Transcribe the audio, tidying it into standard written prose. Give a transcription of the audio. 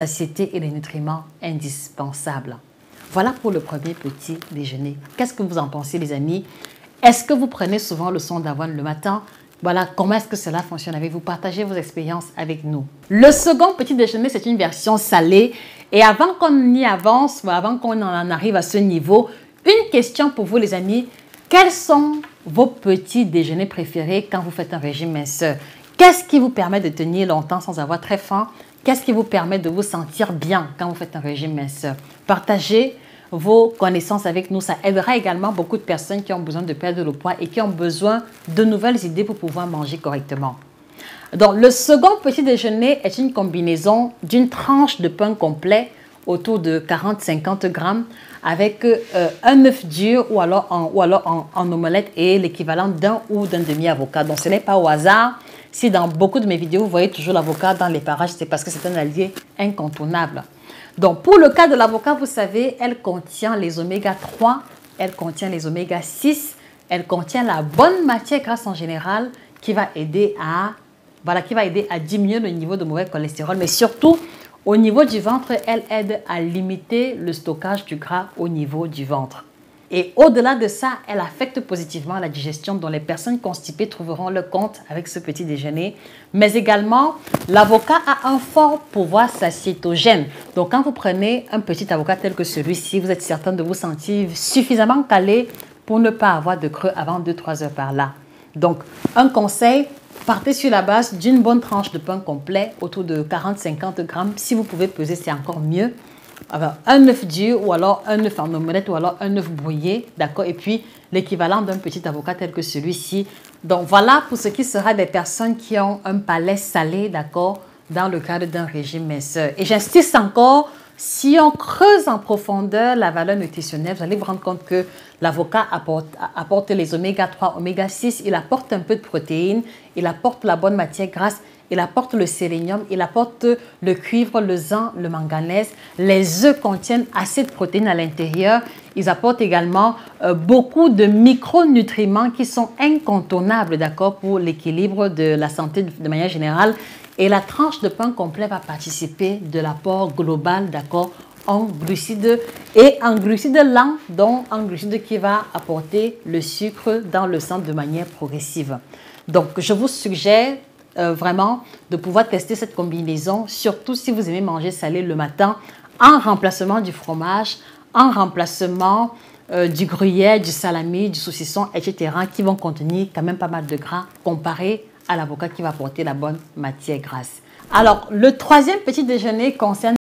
satiété et les nutriments indispensables. Voilà pour le premier petit déjeuner. Qu'est-ce que vous en pensez, les amis? Est-ce que vous prenez souvent le son d'avoine le matin? Voilà, comment est-ce que cela fonctionne avec vous? Partagez vos expériences avec nous. Le second petit déjeuner, c'est une version salée. Et avant qu'on y avance, ou avant qu'on en arrive à ce niveau, une question pour vous, les amis. Quels sont vos petits déjeuners préférés quand vous faites un régime minceur? Qu'est-ce qui vous permet de tenir longtemps sans avoir très faim? Qu'est-ce qui vous permet de vous sentir bien quand vous faites un régime minceur? Partagez vos connaissances avec nous. Ça aidera également beaucoup de personnes qui ont besoin de perdre le poids et qui ont besoin de nouvelles idées pour pouvoir manger correctement. Donc, le second petit déjeuner est une combinaison d'une tranche de pain complet autour de 40-50 grammes avec un œuf dur ou alors en omelette et l'équivalent d'un ou d'un demi-avocat. Donc, ce n'est pas au hasard. Si dans beaucoup de mes vidéos, vous voyez toujours l'avocat dans les parages, c'est parce que c'est un allié incontournable. Donc, pour le cas de l'avocat, vous savez, elle contient les oméga 3, elle contient les oméga 6, elle contient la bonne matière grasse en général qui va aider à diminuer le niveau de mauvais cholestérol, mais surtout, au niveau du ventre, elle aide à limiter le stockage du gras au niveau du ventre. Et au-delà de ça, elle affecte positivement la digestion dont les personnes constipées trouveront leur compte avec ce petit déjeuner. Mais également, l'avocat a un fort pouvoir satiétogène. Donc, quand vous prenez un petit avocat tel que celui-ci, vous êtes certain de vous sentir suffisamment calé pour ne pas avoir de creux avant 2-3 heures par là. Donc, un conseil, partez sur la base d'une bonne tranche de pain complet, autour de 40-50 grammes. Si vous pouvez peser, c'est encore mieux. Alors, un œuf dur ou alors un œuf en omelette ou alors un œuf brouillé, d'accord? Et puis, l'équivalent d'un petit avocat tel que celui-ci. Donc, voilà pour ce qui sera des personnes qui ont un palais salé, d'accord? Dans le cadre d'un régime minceur. Et j'insiste encore, si on creuse en profondeur la valeur nutritionnelle, vous allez vous rendre compte que l'avocat apporte les oméga 3, oméga 6, il apporte un peu de protéines, il apporte la bonne matière grasse, il apporte le sélénium, il apporte le cuivre, le zinc, le manganèse. Les œufs contiennent assez de protéines à l'intérieur. Ils apportent également beaucoup de micronutriments qui sont incontournables, d'accord, pour l'équilibre de la santé de manière générale. Et la tranche de pain complet va participer de l'apport global, d'accord, en glucides et en glucides lents, donc en glucides qui va apporter le sucre dans le sang de manière progressive. Donc, je vous suggère vraiment de pouvoir tester cette combinaison, surtout si vous aimez manger salé le matin, en remplacement du fromage, en remplacement du gruyère, du salami, du saucisson, etc., qui vont contenir quand même pas mal de gras comparé à l'avocat qui va apporter la bonne matière grasse. Alors, le troisième petit déjeuner concerne